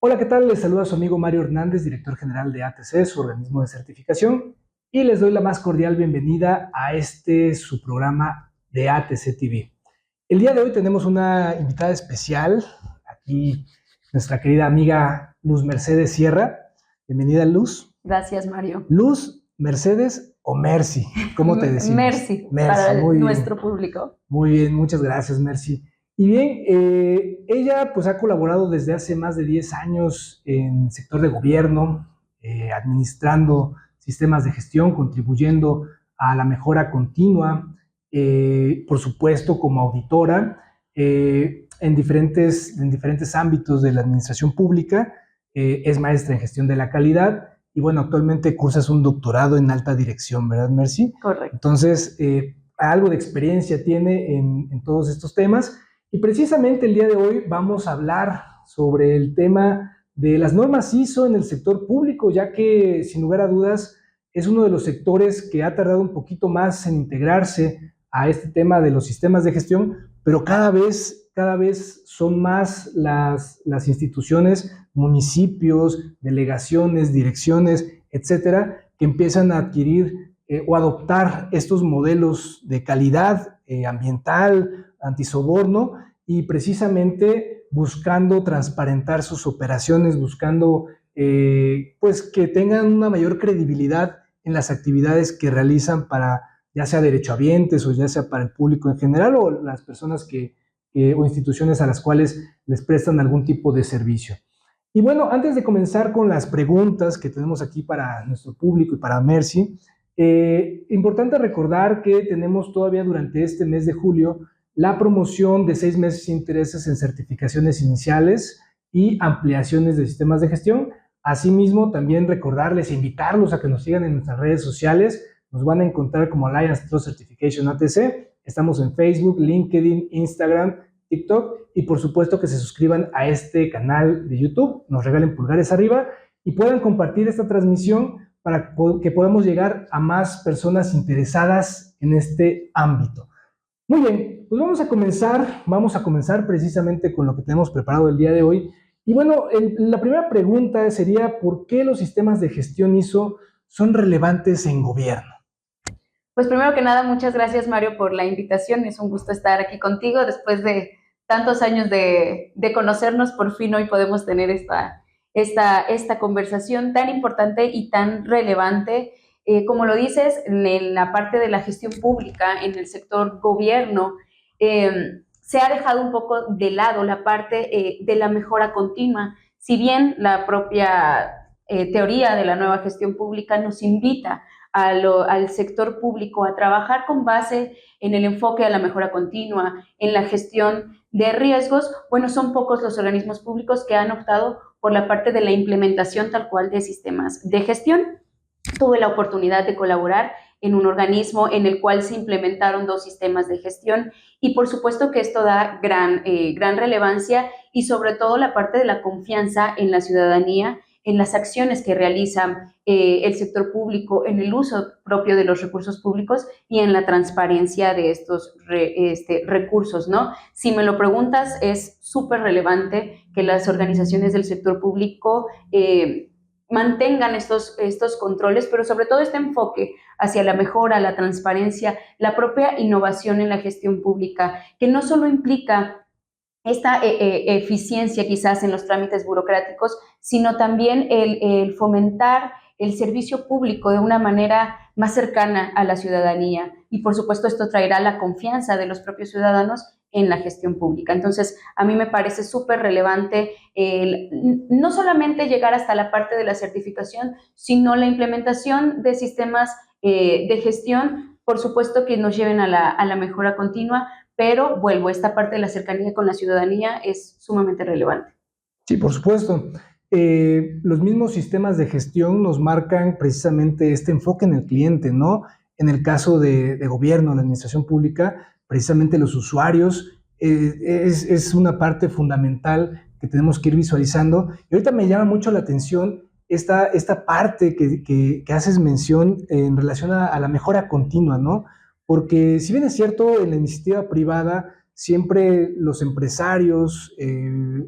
Hola, ¿qué tal? Les saluda su amigo Mario Hernández, director general de ATC, su organismo de certificación, y les doy la más cordial bienvenida a su programa de ATC TV. El día de hoy tenemos una invitada especial, aquí nuestra querida amiga Luz Mercedes Sierra. Bienvenida, Luz. Gracias, Mario. Luz, Mercedes o Mercy, ¿cómo te decimos? Mercy, Mercy, para muy bien. nuestro público. Muy bien, muchas gracias, Mercy. Y bien, ella pues ha colaborado desde hace más de 10 años en el sector de gobierno, administrando sistemas de gestión, contribuyendo a la mejora continua, por supuesto como auditora, en diferentes ámbitos de la administración pública, es maestra en gestión de la calidad y bueno, actualmente cursas un doctorado en alta dirección, ¿verdad, Mercy? Correcto. Entonces, algo de experiencia tiene en todos estos temas y precisamente el día de hoy vamos a hablar sobre el tema de las normas ISO en el sector público, ya que sin lugar a dudas es uno de los sectores que ha tardado un poquito más en integrarse a este tema de los sistemas de gestión, pero cada vez son más las instituciones, municipios, delegaciones, direcciones, etcétera, que empiezan a adquirir o adoptar estos modelos de calidad ambiental, antisoborno y precisamente buscando transparentar sus operaciones, buscando pues que tengan una mayor credibilidad en las actividades que realizan para ya sea derechohabientes o ya sea para el público en general o las personas o instituciones a las cuales les prestan algún tipo de servicio. Y bueno, antes de comenzar con las preguntas que tenemos aquí para nuestro público y para Mercy, importante recordar que tenemos todavía durante este mes de julio la promoción de 6 meses sin intereses en certificaciones iniciales y ampliaciones de sistemas de gestión. Asimismo, también recordarles e invitarlos a que nos sigan en nuestras redes sociales. Nos van a encontrar como Alliance Trust Certification ATC. Estamos en Facebook, LinkedIn, Instagram, TikTok y por supuesto que se suscriban a este canal de YouTube, nos regalen pulgares arriba y puedan compartir esta transmisión para que podamos llegar a más personas interesadas en este ámbito. Muy bien, pues vamos a comenzar precisamente con lo que tenemos preparado el día de hoy. Y bueno, la primera pregunta sería, ¿por qué los sistemas de gestión ISO son relevantes en gobierno? Pues primero que nada, muchas gracias, Mario, por la invitación. Es un gusto estar aquí contigo después de tantos años de conocernos. Por fin hoy podemos tener esta conversación tan importante y tan relevante. Como lo dices, en la parte de la gestión pública, en el sector gobierno, se ha dejado un poco de lado la parte de la mejora continua. Si bien la propia teoría de la nueva gestión pública nos invita al sector público a trabajar con base en el enfoque a la mejora continua, en la gestión de riesgos, bueno, son pocos los organismos públicos que han optado por la parte de la implementación tal cual de sistemas de gestión. Tuve la oportunidad de colaborar en un organismo en el cual se implementaron 2 sistemas de gestión y por supuesto que esto da gran relevancia y sobre todo la parte de la confianza en la ciudadanía, en las acciones que realiza el sector público, en el uso propio de los recursos públicos y en la transparencia de estos recursos, ¿no? Si me lo preguntas, es súper relevante que las organizaciones del sector público mantengan estos controles, pero sobre todo este enfoque hacia la mejora, la transparencia, la propia innovación en la gestión pública, que no solo implica esta eficiencia quizás en los trámites burocráticos, sino también el fomentar el servicio público de una manera más cercana a la ciudadanía. Y por supuesto esto traerá la confianza de los propios ciudadanos en la gestión pública. Entonces, a mí me parece súper relevante no solamente llegar hasta la parte de la certificación, sino la implementación de sistemas de gestión, por supuesto que nos lleven a la mejora continua, pero vuelvo, esta parte de la cercanía con la ciudadanía es sumamente relevante. Sí, por supuesto. Los mismos sistemas de gestión nos marcan precisamente este enfoque en el cliente, ¿no? En el caso de gobierno, la administración pública, precisamente los usuarios es una parte fundamental que tenemos que ir visualizando. Y ahorita me llama mucho la atención esta parte que haces mención en relación a la mejora continua, ¿no? Porque si bien es cierto, en la iniciativa privada siempre los empresarios,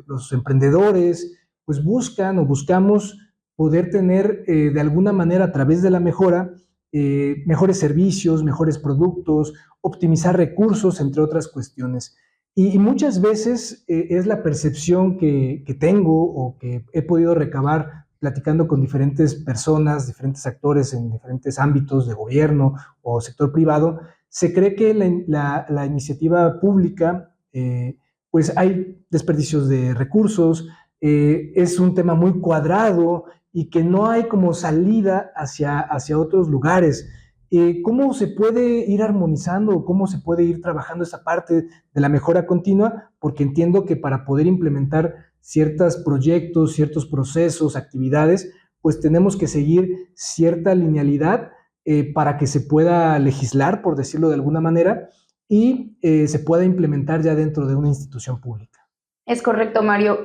los emprendedores pues buscan o buscamos poder tener de alguna manera a través de la mejora mejores servicios, mejores productos, optimizar recursos, entre otras cuestiones. Y muchas veces es la percepción que tengo o que he podido recabar platicando con diferentes personas, diferentes actores en diferentes ámbitos de gobierno o sector privado. Se cree que la iniciativa pública, pues hay desperdicios de recursos, es un tema muy cuadrado y que no hay como salida hacia otros lugares. ¿Cómo se puede ir armonizando, cómo se puede ir trabajando esa parte de la mejora continua? Porque entiendo que para poder implementar ciertos proyectos, ciertos procesos, actividades, pues tenemos que seguir cierta linealidad para que se pueda legislar, por decirlo de alguna manera, y se pueda implementar ya dentro de una institución pública. Es correcto, Mario.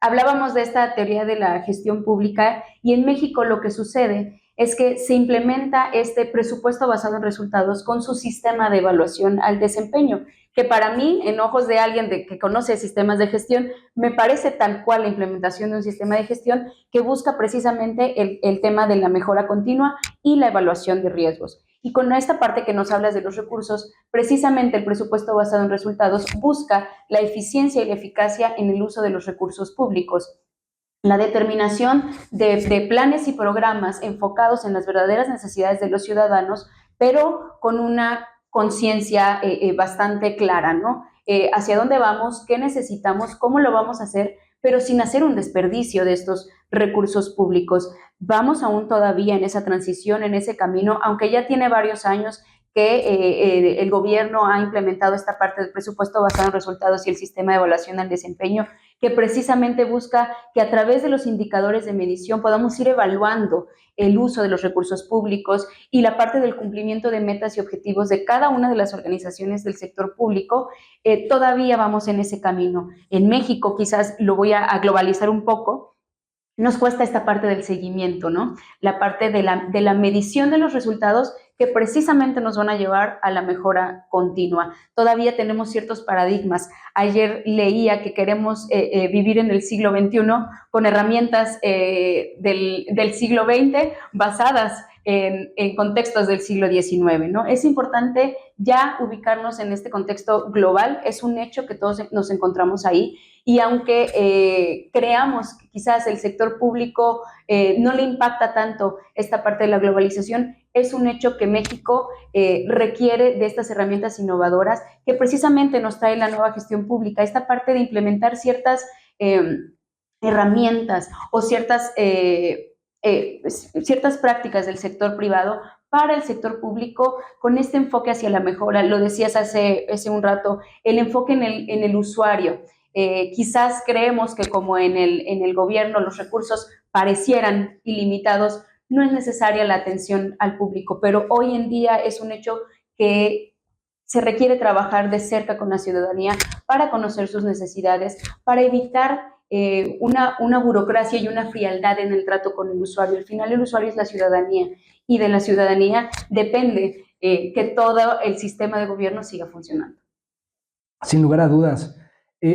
Hablábamos de esta teoría de la gestión pública y en México lo que sucede es que se implementa este presupuesto basado en resultados con su sistema de evaluación al desempeño, que para mí, en ojos de alguien que conoce sistemas de gestión, me parece tal cual la implementación de un sistema de gestión que busca precisamente el tema de la mejora continua y la evaluación de riesgos. Y con esta parte que nos hablas de los recursos, precisamente el presupuesto basado en resultados busca la eficiencia y la eficacia en el uso de los recursos públicos. La determinación de planes y programas enfocados en las verdaderas necesidades de los ciudadanos, pero con una conciencia bastante clara, ¿no? Hacia dónde vamos, qué necesitamos, cómo lo vamos a hacer, pero sin hacer un desperdicio de estos recursos públicos. Vamos aún todavía en esa transición, en ese camino, aunque ya tiene varios años que el gobierno ha implementado esta parte del presupuesto basado en resultados y el sistema de evaluación al desempeño, que precisamente busca que a través de los indicadores de medición podamos ir evaluando el uso de los recursos públicos y la parte del cumplimiento de metas y objetivos de cada una de las organizaciones del sector público. Todavía vamos en ese camino. En México, quizás lo voy a globalizar un poco, nos cuesta esta parte del seguimiento, ¿no? La parte de la medición de los resultados que precisamente nos van a llevar a la mejora continua. Todavía tenemos ciertos paradigmas. Ayer leía que queremos vivir en el siglo XXI con herramientas del siglo XX basadas en contextos del siglo XIX, ¿no? Es importante ya ubicarnos en este contexto global, es un hecho que todos nos encontramos ahí, y aunque creamos que quizás el sector público no le impacta tanto esta parte de la globalización, es un hecho que México requiere de estas herramientas innovadoras que precisamente nos trae la nueva gestión pública, esta parte de implementar ciertas herramientas o ciertas prácticas del sector privado para el sector público con este enfoque hacia la mejora. Lo decías hace un rato, el enfoque en el usuario. Quizás creemos que como en el gobierno los recursos parecieran ilimitados, no es necesaria la atención al público, pero hoy en día es un hecho que se requiere trabajar de cerca con la ciudadanía para conocer sus necesidades, para evitar una burocracia y una frialdad en el trato con el usuario. Al final el usuario es la ciudadanía y de la ciudadanía depende que todo el sistema de gobierno siga funcionando. Sin lugar a dudas.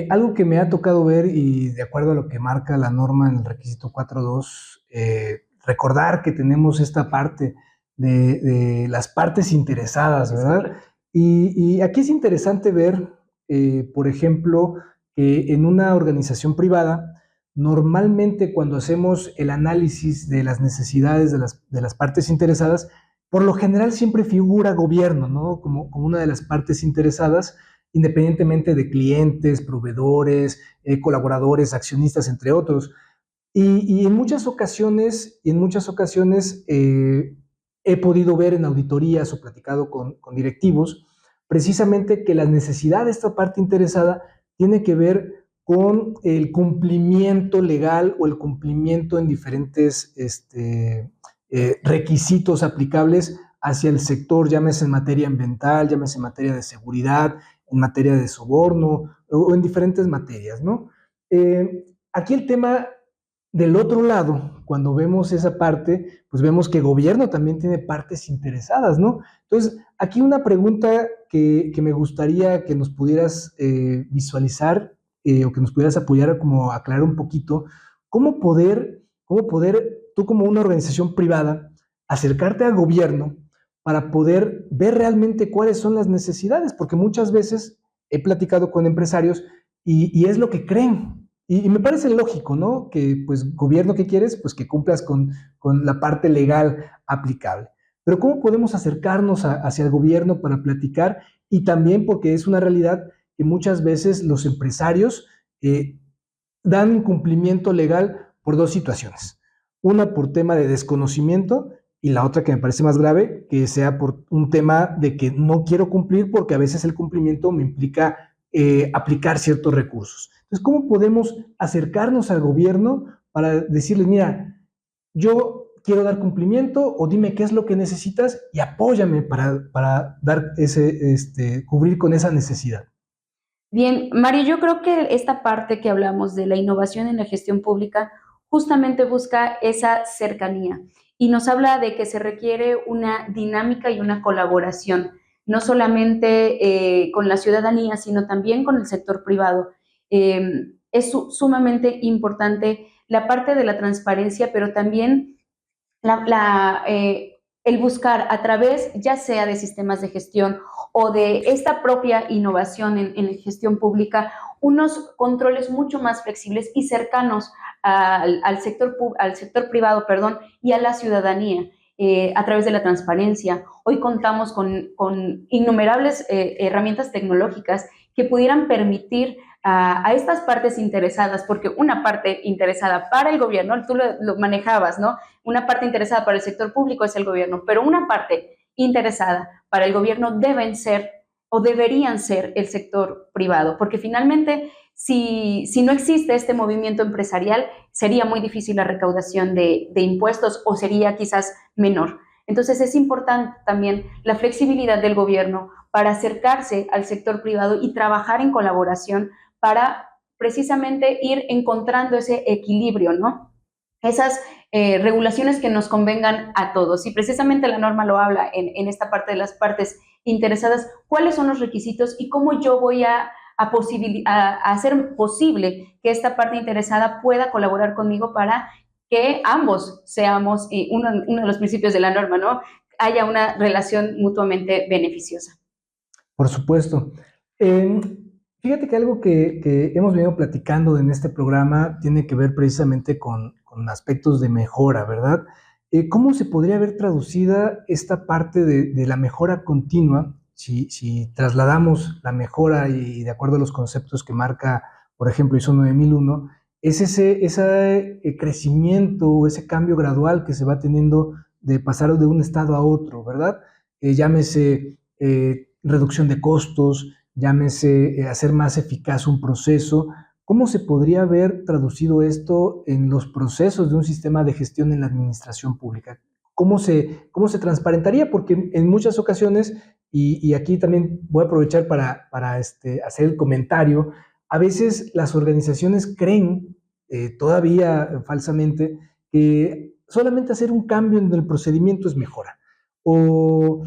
Algo que me ha tocado ver y de acuerdo a lo que marca la norma en el requisito 4.2, recordar que tenemos esta parte de las partes interesadas, ¿verdad? Y aquí es interesante ver, por ejemplo, que en una organización privada, normalmente cuando hacemos el análisis de las necesidades de las partes interesadas, por lo general siempre figura gobierno, ¿no? Como una de las partes interesadas, independientemente de clientes, proveedores, colaboradores, accionistas, entre otros. Y en muchas ocasiones he podido ver en auditorías o platicado con directivos precisamente que la necesidad de esta parte interesada tiene que ver con el cumplimiento legal o el cumplimiento en diferentes requisitos aplicables hacia el sector, llámese en materia ambiental, llámese en materia de seguridad, en materia de soborno o en diferentes materias, ¿no? Aquí el tema del otro lado, cuando vemos esa parte, pues vemos que el gobierno también tiene partes interesadas, ¿no? Entonces, aquí una pregunta que me gustaría que nos pudieras visualizar o que nos pudieras apoyar como a aclarar un poquito, cómo poder tú como una organización privada acercarte al gobierno para poder ver realmente cuáles son las necesidades, porque muchas veces he platicado con empresarios y es lo que creen. Y me parece lógico, ¿no? Que, pues, gobierno, ¿qué quieres? Pues que cumplas con la parte legal aplicable. Pero ¿cómo podemos acercarnos hacia el gobierno para platicar? Y también porque es una realidad que muchas veces los empresarios dan incumplimiento legal por dos situaciones. Una por tema de desconocimiento y la otra que me parece más grave, que sea por un tema de que no quiero cumplir porque a veces el cumplimiento me implica aplicar ciertos recursos. Entonces, ¿cómo podemos acercarnos al gobierno para decirles, mira, yo quiero dar cumplimiento o dime qué es lo que necesitas y apóyame para dar cubrir con esa necesidad? Bien, Mario, yo creo que esta parte que hablamos de la innovación en la gestión pública justamente busca esa cercanía y nos habla de que se requiere una dinámica y una colaboración, no solamente con la ciudadanía, sino también con el sector privado. Es sumamente importante la parte de la transparencia, pero también el buscar a través ya sea de sistemas de gestión o de esta propia innovación en la gestión pública, unos controles mucho más flexibles y cercanos al sector privado, perdón, y a la ciudadanía. A través de la transparencia. Hoy contamos con innumerables herramientas tecnológicas que pudieran permitir a estas partes interesadas, porque una parte interesada para el gobierno, tú lo manejabas, ¿no? Una parte interesada para el sector público es el gobierno, pero una parte interesada para el gobierno deben ser o deberían ser el sector privado, porque finalmente si no existe este movimiento empresarial, sería muy difícil la recaudación de impuestos o sería quizás menor. Entonces es importante también la flexibilidad del gobierno para acercarse al sector privado y trabajar en colaboración para precisamente ir encontrando ese equilibrio, ¿no? Esas regulaciones que nos convengan a todos. Y precisamente la norma lo habla en esta parte de las partes interesadas, cuáles son los requisitos y cómo yo voy a hacer posible que esta parte interesada pueda colaborar conmigo para que ambos seamos, uno de los principios de la norma, ¿no? Haya una relación mutuamente beneficiosa. Por supuesto. Eh, Fíjate que algo que hemos venido platicando en este programa tiene que ver precisamente con aspectos de mejora, ¿verdad? ¿Cómo se podría ver traducida esta parte de la mejora continua si trasladamos la mejora y de acuerdo a los conceptos que marca, por ejemplo, ISO 9001, es ese crecimiento, ese cambio gradual que se va teniendo de pasar de un estado a otro, ¿verdad? Llámese reducción de costos, llámese hacer más eficaz un proceso. ¿Cómo se podría haber traducido esto en los procesos de un sistema de gestión en la administración pública? Cómo se transparentaría? Porque en muchas ocasiones, y aquí también voy a aprovechar para hacer el comentario, a veces las organizaciones creen, todavía falsamente, que solamente hacer un cambio en el procedimiento es mejora. O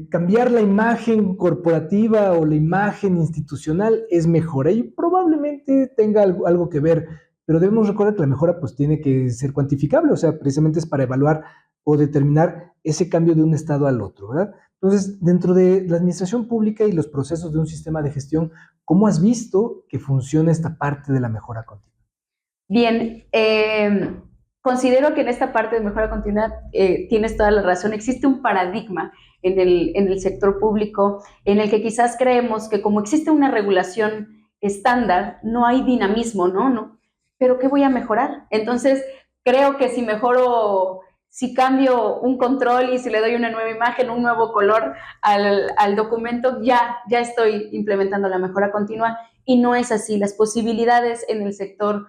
cambiar la imagen corporativa o la imagen institucional es mejora y probablemente tenga algo que ver, pero debemos recordar que la mejora pues tiene que ser cuantificable, o sea, precisamente es para evaluar o determinar ese cambio de un estado al otro, ¿verdad? Entonces, dentro de la administración pública y los procesos de un sistema de gestión, ¿cómo has visto que funciona esta parte de la mejora continua? Bien, considero que en esta parte de mejora continua tienes toda la razón. Existe un paradigma en el sector público en el que quizás creemos que como existe una regulación estándar, no hay dinamismo, ¿no? ¿No? Pero ¿qué voy a mejorar? Entonces, creo que si mejoro, si cambio un control y si le doy una nueva imagen, un nuevo color al documento, ya estoy implementando la mejora continua y no es así. Las posibilidades en el sector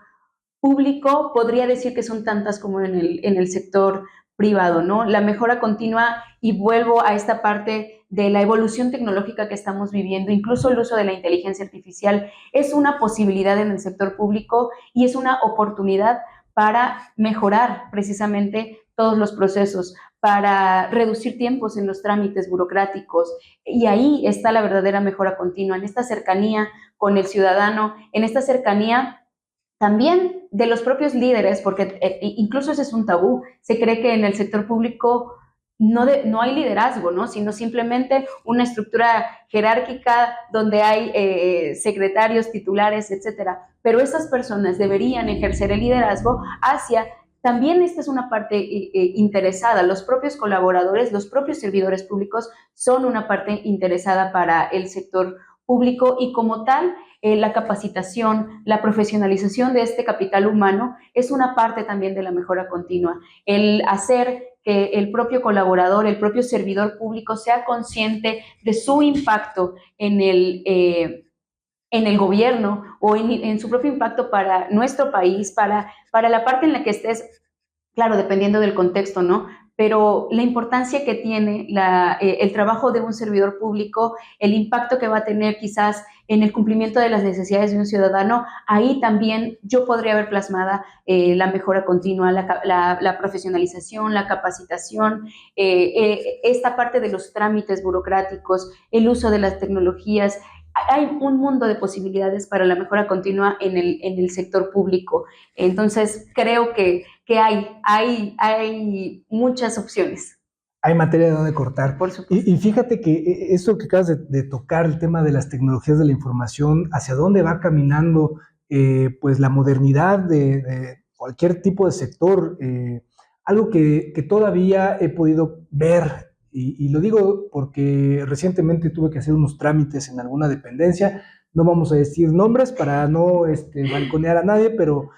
público podría decir que son tantas como en el sector privado, ¿no? La mejora continua, y vuelvo a esta parte de la evolución tecnológica que estamos viviendo, incluso el uso de la inteligencia artificial, es una posibilidad en el sector público y es una oportunidad para mejorar precisamente todos los procesos, para reducir tiempos en los trámites burocráticos. Y ahí está la verdadera mejora continua, en esta cercanía con el ciudadano, en esta cercanía también de los propios líderes, porque incluso ese es un tabú. Se cree que en el sector público no hay liderazgo, ¿no? Sino simplemente una estructura jerárquica donde hay secretarios, titulares, etcétera. Pero esas personas deberían ejercer el liderazgo hacia... También esta es una parte interesada. Los propios colaboradores, los propios servidores públicos son una parte interesada para el sector público y como tal, la capacitación, la profesionalización de este capital humano es una parte también de la mejora continua. El hacer que el propio colaborador, el propio servidor público sea consciente de su impacto en el gobierno o en su propio impacto para nuestro país, para la parte en la que estés, claro, dependiendo del contexto, ¿no? Pero la importancia que tiene el trabajo de un servidor público, el impacto que va a tener quizás en el cumplimiento de las necesidades de un ciudadano, ahí también yo podría ver plasmada la mejora continua, la profesionalización, la capacitación, esta parte de los trámites burocráticos, el uso de las tecnologías. Hay un mundo de posibilidades para la mejora continua en el sector público. Entonces, creo que hay muchas opciones. Hay materia de donde cortar. Por supuesto. Y fíjate que eso que acabas de tocar, el tema de las tecnologías de la información, hacia dónde va caminando pues la modernidad de cualquier tipo de sector, algo que todavía he podido ver, y lo digo porque recientemente tuve que hacer unos trámites en alguna dependencia, no vamos a decir nombres para no balconear a nadie, pero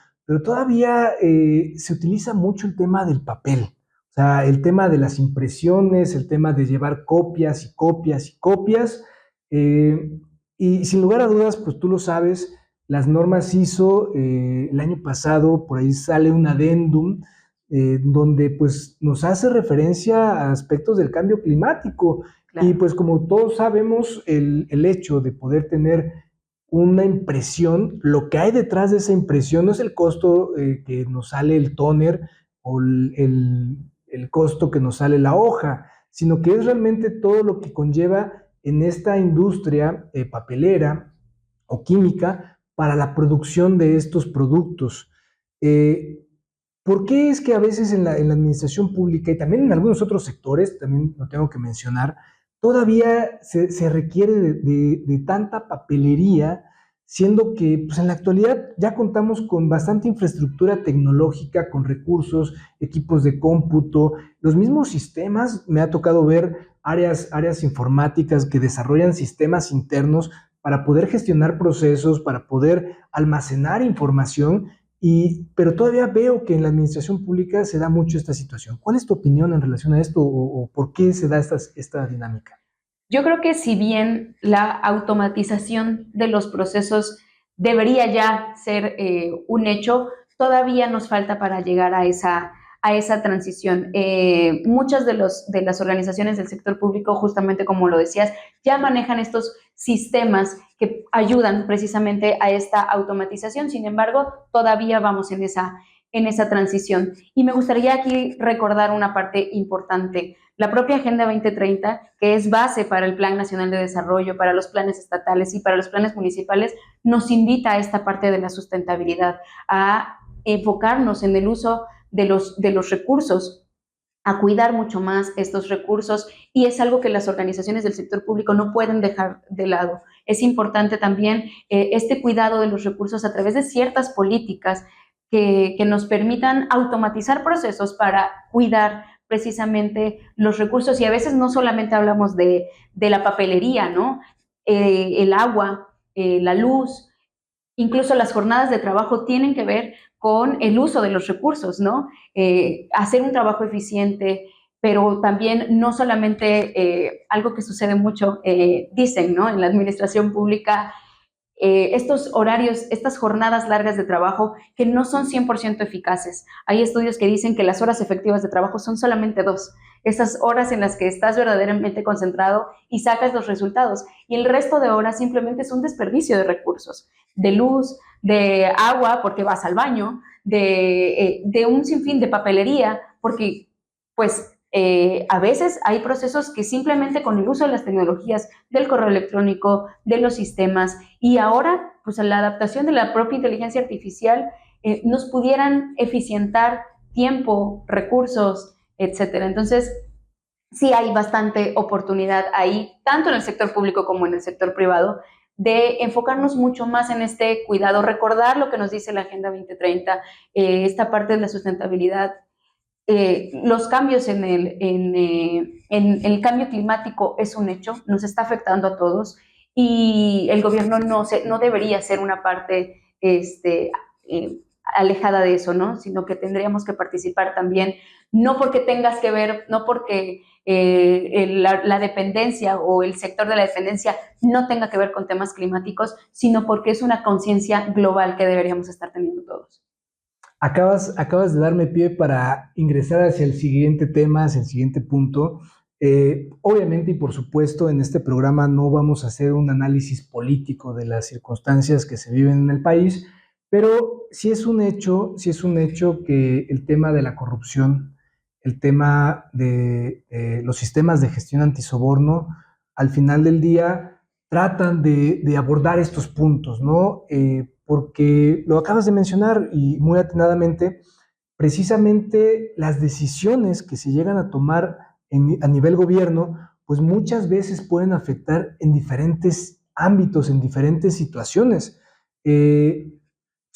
todavía se utiliza mucho el tema del papel. O sea, el tema de las impresiones, el tema de llevar copias y copias y copias. Y sin lugar a dudas, pues tú lo sabes, las normas ISO, el año pasado por ahí sale un adendum donde pues nos hace referencia a aspectos del cambio climático. Claro. Y pues como todos sabemos, el hecho de poder tener una impresión, lo que hay detrás de esa impresión no es el costo que nos sale el tóner o el costo que nos sale la hoja, sino que es realmente todo lo que conlleva en esta industria papelera o química para la producción de estos productos. ¿Por qué es que a veces en la administración pública y también en algunos otros sectores, también lo tengo que mencionar, todavía se requiere de tanta papelería, siendo que pues en la actualidad ya contamos con bastante infraestructura tecnológica, con recursos, equipos de cómputo, los mismos sistemas? Me ha tocado ver áreas informáticas que desarrollan sistemas internos para poder gestionar procesos, para poder almacenar información, pero todavía veo que en la administración pública se da mucho esta situación. ¿Cuál es tu opinión en relación a esto o por qué se da esta dinámica? Yo creo que si bien la automatización de los procesos debería ya ser un hecho, todavía nos falta para llegar a esa transición. Muchas de las organizaciones del sector público, justamente como lo decías, ya manejan estos sistemas que ayudan precisamente a esta automatización. Sin embargo, todavía vamos en esa transición. Y me gustaría aquí recordar una parte importante. La propia Agenda 2030, que es base para el Plan Nacional de Desarrollo, para los planes estatales y para los planes municipales, nos invita a esta parte de la sustentabilidad, a enfocarnos en el uso de los recursos, a cuidar mucho más estos recursos, y es algo que las organizaciones del sector público no pueden dejar de lado. Es importante también este cuidado de los recursos a través de ciertas políticas que nos permitan automatizar procesos para cuidar precisamente los recursos, y a veces no solamente hablamos de la papelería, ¿no? El agua, la luz, incluso las jornadas de trabajo tienen que ver con el uso de los recursos, ¿no? Hacer un trabajo eficiente, pero también no solamente algo que sucede mucho, dicen, ¿no? En la administración pública, estos horarios, estas jornadas largas de trabajo que no son 100% eficaces. Hay estudios que dicen que las horas efectivas de trabajo son solamente 2, esas horas en las que estás verdaderamente concentrado y sacas los resultados, y el resto de horas simplemente es un desperdicio de recursos, de luz, de agua porque vas al baño, de un sinfín de papelería, porque pues a veces hay procesos que simplemente con el uso de las tecnologías, del correo electrónico, de los sistemas, y ahora pues la adaptación de la propia inteligencia artificial, nos pudieran eficientar tiempo, recursos, etcétera. Entonces, sí hay bastante oportunidad ahí, tanto en el sector público como en el sector privado, de enfocarnos mucho más en este cuidado, recordar lo que nos dice la Agenda 2030, esta parte de la sustentabilidad, los cambios en el cambio climático es un hecho, nos está afectando a todos y el gobierno no debería ser una parte alejada de eso, ¿no? Sino que tendríamos que participar también, no porque tengas que ver, no porque la dependencia o el sector de la dependencia no tenga que ver con temas climáticos, sino porque es una conciencia global que deberíamos estar teniendo todos. Acabas de darme pie para ingresar hacia el siguiente tema, hacia el siguiente punto. Obviamente y por supuesto en este programa no vamos a hacer un análisis político de las circunstancias que se viven en el país, pero sí es un hecho que el tema de la corrupción, el tema de los sistemas de gestión antisoborno, al final del día tratan de abordar estos puntos, ¿no? Porque lo acabas de mencionar y muy atinadamente, precisamente las decisiones que se llegan a tomar a nivel gobierno, pues muchas veces pueden afectar en diferentes ámbitos, en diferentes situaciones. Eh,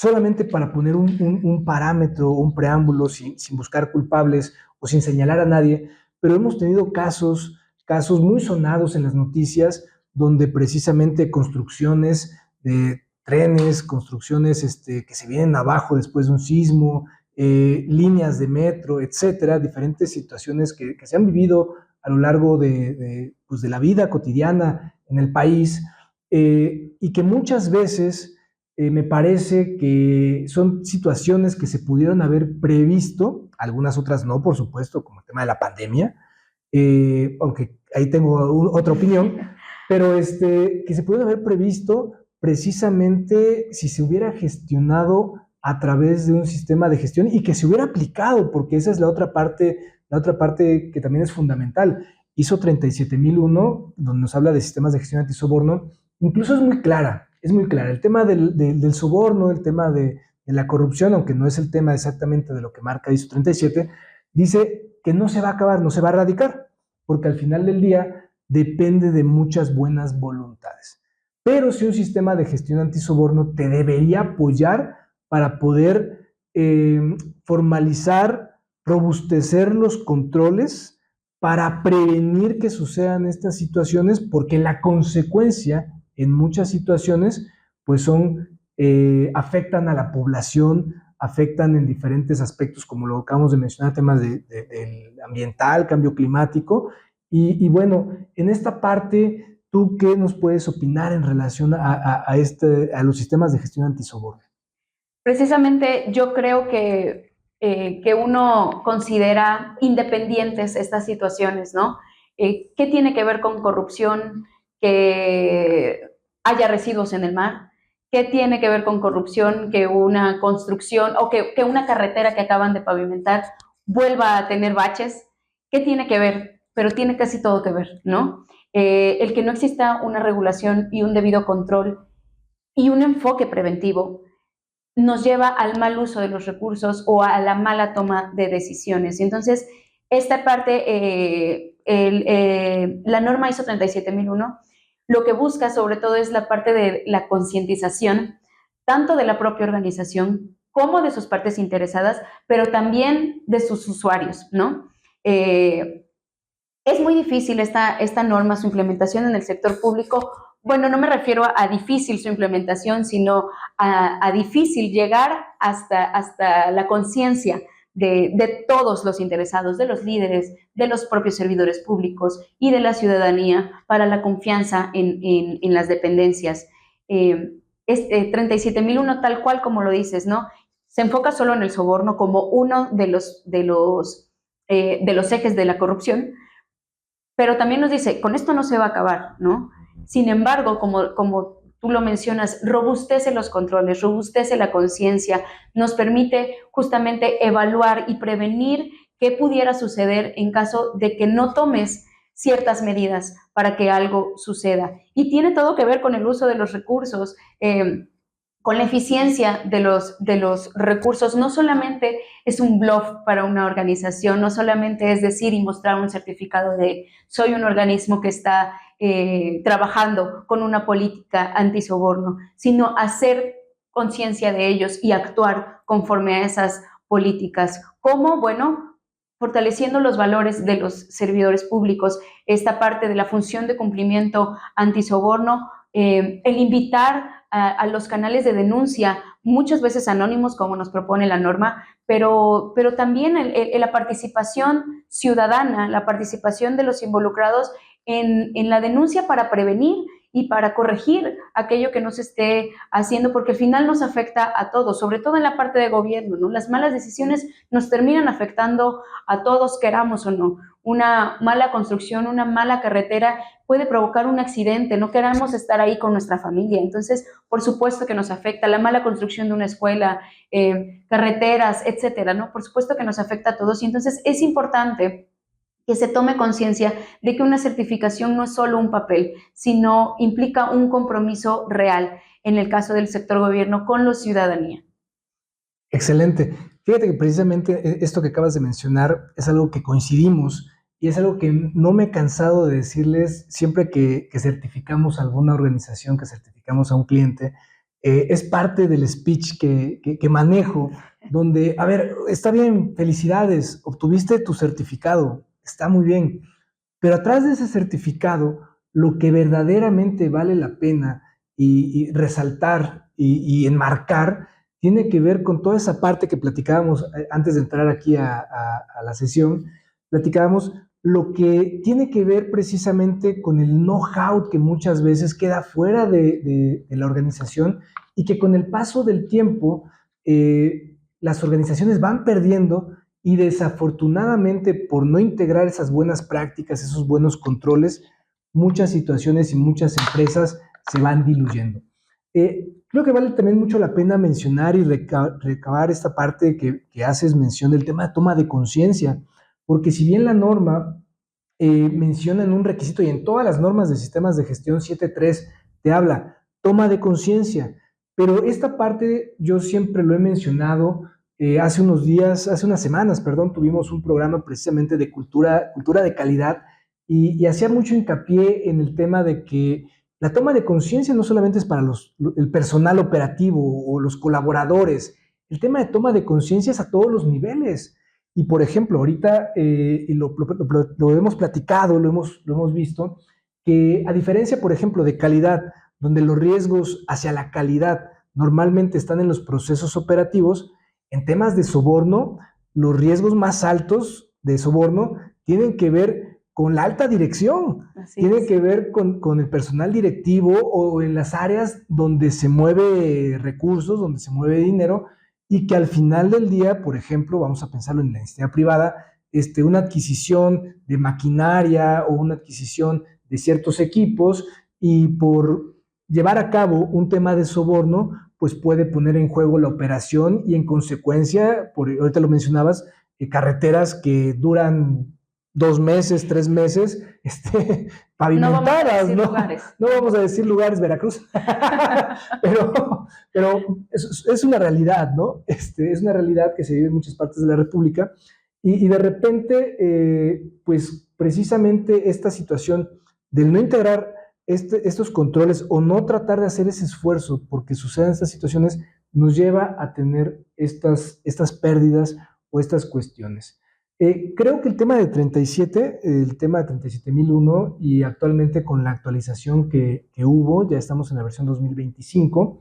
Solamente para poner un parámetro, un preámbulo, sin buscar culpables o sin señalar a nadie, pero hemos tenido casos muy sonados en las noticias donde precisamente construcciones de trenes, construcciones que se vienen abajo después de un sismo, líneas de metro, etcétera, diferentes situaciones que se han vivido a lo largo pues de la vida cotidiana en el país, y que muchas veces me parece que son situaciones que se pudieron haber previsto, algunas otras no, por supuesto, como el tema de la pandemia, aunque ahí tengo otra opinión, pero que se pudieron haber previsto precisamente si se hubiera gestionado a través de un sistema de gestión y que se hubiera aplicado, porque esa es la otra parte que también es fundamental. ISO 37001, donde nos habla de sistemas de gestión antisoborno, incluso es muy clara, es muy clara. El tema del soborno, el tema de la corrupción, aunque no es el tema exactamente de lo que marca ISO 37, dice que no se va a acabar, no se va a erradicar, porque al final del día depende de muchas buenas voluntades. Pero si un sistema de gestión antisoborno te debería apoyar para poder formalizar, robustecer los controles para prevenir que sucedan estas situaciones, porque la consecuencia en muchas situaciones pues afectan a la población, afectan en diferentes aspectos, como lo acabamos de mencionar, temas del ambiental, cambio climático, y bueno, en esta parte, ¿tú qué nos puedes opinar en relación a los sistemas de gestión antisoborno? Precisamente yo creo que uno considera independientes estas situaciones, ¿no? ¿Qué tiene que ver con corrupción? Que haya residuos en el mar. ¿Qué tiene que ver con corrupción? Que una construcción o que una carretera que acaban de pavimentar vuelva a tener baches. ¿Qué tiene que ver? Pero tiene casi todo que ver, ¿no? El que no exista una regulación y un debido control y un enfoque preventivo nos lleva al mal uso de los recursos o a la mala toma de decisiones. Y entonces, esta parte, la norma ISO 37001, lo que busca sobre todo es la parte de la concientización, tanto de la propia organización como de sus partes interesadas, pero también de sus usuarios, ¿no? Es muy difícil esta norma, su implementación en el sector público. Bueno, no me refiero a difícil su implementación, sino a difícil llegar hasta la conciencia de todos los interesados, de los líderes, de los propios servidores públicos y de la ciudadanía para la confianza en las dependencias. 37.001, tal cual como lo dices, ¿no? Se enfoca solo en el soborno como uno de los ejes de la corrupción, pero también nos dice, con esto no se va a acabar, ¿no? Sin embargo, como tú lo mencionas, robustece los controles, robustece la conciencia, nos permite justamente evaluar y prevenir qué pudiera suceder en caso de que no tomes ciertas medidas para que algo suceda. Y tiene todo que ver con el uso de los recursos. con la eficiencia de los recursos. No solamente es un bluff para una organización, no solamente es decir y mostrar un certificado de soy un organismo que está trabajando con una política antisoborno, sino hacer conciencia de ellos y actuar conforme a esas políticas. ¿Cómo? Bueno, fortaleciendo los valores de los servidores públicos, esta parte de la función de cumplimiento antisoborno, el invitar a los canales de denuncia, muchas veces anónimos, como nos propone la norma, pero también la participación ciudadana, la participación de los involucrados en la denuncia para prevenir y para corregir aquello que no se esté haciendo, porque al final nos afecta a todos, sobre todo en la parte de gobierno, ¿no? Las malas decisiones nos terminan afectando a todos, queramos o no. Una mala construcción, una mala carretera puede provocar un accidente, no queramos estar ahí con nuestra familia, entonces por supuesto que nos afecta la mala construcción de una escuela, carreteras, etcétera, ¿no? Por supuesto que nos afecta a todos y entonces es importante que se tome conciencia de que una certificación no es solo un papel, sino implica un compromiso real, en el caso del sector gobierno, con la ciudadanía. Excelente. Fíjate que precisamente esto que acabas de mencionar es algo que coincidimos y es algo que no me he cansado de decirles siempre que certificamos a alguna organización, que certificamos a un cliente. Es parte del speech que manejo, donde, a ver, está bien, felicidades, obtuviste tu certificado, está muy bien, pero atrás de ese certificado, lo que verdaderamente vale la pena y resaltar y enmarcar tiene que ver con toda esa parte que platicábamos antes de entrar aquí a la sesión, platicábamos lo que tiene que ver precisamente con el know-how que muchas veces queda fuera de la organización y que con el paso del tiempo las organizaciones van perdiendo y desafortunadamente por no integrar esas buenas prácticas, esos buenos controles, muchas situaciones y muchas empresas se van diluyendo. Creo que vale también mucho la pena mencionar y recabar esta parte que haces mención del tema de toma de conciencia, porque si bien la norma menciona en un requisito y en todas las normas de sistemas de gestión 7.3 te habla toma de conciencia, pero esta parte yo siempre lo he mencionado. Hace unos días, hace unas semanas, perdón, tuvimos un programa precisamente de cultura de calidad y hacía mucho hincapié en el tema de que la toma de conciencia no solamente es para el personal operativo o los colaboradores, el tema de toma de conciencia es a todos los niveles. Y por ejemplo, ahorita lo hemos platicado, lo hemos visto, que a diferencia, por ejemplo, de calidad, donde los riesgos hacia la calidad normalmente están en los procesos operativos, en temas de soborno, los riesgos más altos de soborno tienen que ver con la alta dirección, tienen que ver con el personal directivo o en las áreas donde se mueve recursos, donde se mueve dinero, y que al final del día, por ejemplo, vamos a pensarlo en la iniciativa privada, una adquisición de maquinaria o una adquisición de ciertos equipos y por llevar a cabo un tema de soborno, pues puede poner en juego la operación y en consecuencia, ahorita lo mencionabas, carreteras que duran 2 meses, 3 meses, pavimentadas, no vamos a decir lugares, Veracruz, pero es una realidad, ¿no? Es una realidad que se vive en muchas partes de la República y de repente, pues precisamente esta situación del no integrar estos controles o no tratar de hacer ese esfuerzo porque sucedan estas situaciones nos lleva a tener estas pérdidas o estas cuestiones. Creo que el tema de 37, el tema de 37.001 y actualmente con la actualización que hubo, ya estamos en la versión 2025,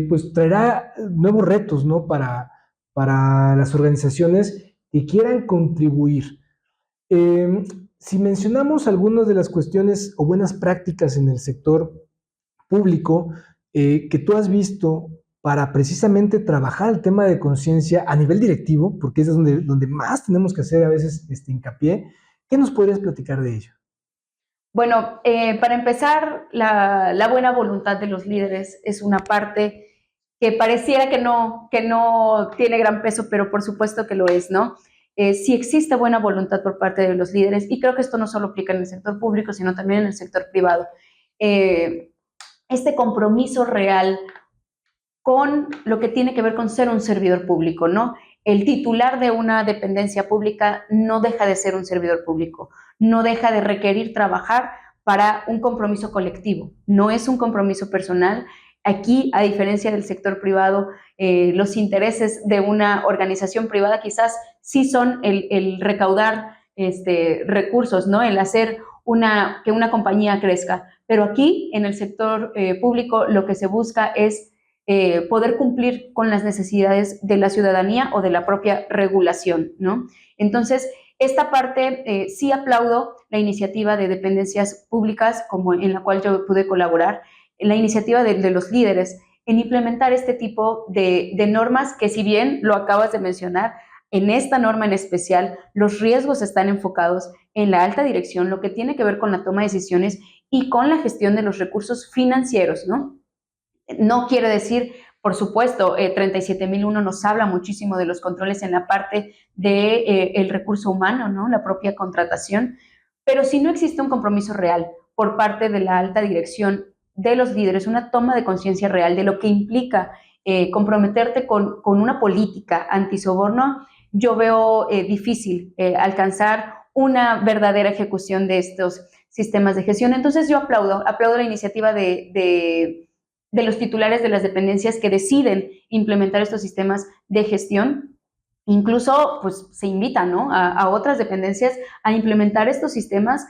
pues traerá nuevos retos, ¿no? Para las organizaciones que quieran contribuir. Si mencionamos algunas de las cuestiones o buenas prácticas en el sector público que tú has visto para precisamente trabajar el tema de conciencia a nivel directivo, porque es donde más tenemos que hacer a veces hincapié, ¿qué nos podrías platicar de ello? Bueno, para empezar, la buena voluntad de los líderes es una parte que pareciera que no tiene gran peso, pero por supuesto que lo es, ¿no? Sí existe buena voluntad por parte de los líderes y creo que esto no solo aplica en el sector público, sino también en el sector privado. Este compromiso real con lo que tiene que ver con ser un servidor público, ¿no? El titular de una dependencia pública no deja de ser un servidor público, no deja de requerir trabajar para un compromiso colectivo, no es un compromiso personal. Aquí, a diferencia del sector privado, los intereses de una organización privada quizás sí son el recaudar recursos, ¿no? El hacer que una compañía crezca. Pero aquí, en el sector público, lo que se busca es poder cumplir con las necesidades de la ciudadanía o de la propia regulación, ¿no? Entonces, esta parte sí aplaudo la iniciativa de dependencias públicas, como en la cual yo pude colaborar, la iniciativa de los líderes en implementar este tipo de normas que, si bien lo acabas de mencionar, en esta norma en especial, los riesgos están enfocados en la alta dirección, lo que tiene que ver con la toma de decisiones y con la gestión de los recursos financieros, ¿no? No quiere decir, por supuesto, 37.001 nos habla muchísimo de los controles en la parte del recurso humano, ¿no? La propia contratación, pero si no existe un compromiso real por parte de la alta dirección, de los líderes, una toma de conciencia real de lo que implica comprometerte con una política antisoborno, yo veo difícil alcanzar una verdadera ejecución de estos sistemas de gestión. Entonces yo aplaudo la iniciativa de los titulares de las dependencias que deciden implementar estos sistemas de gestión. Incluso, pues, se invita, ¿no?, a otras dependencias a implementar estos sistemas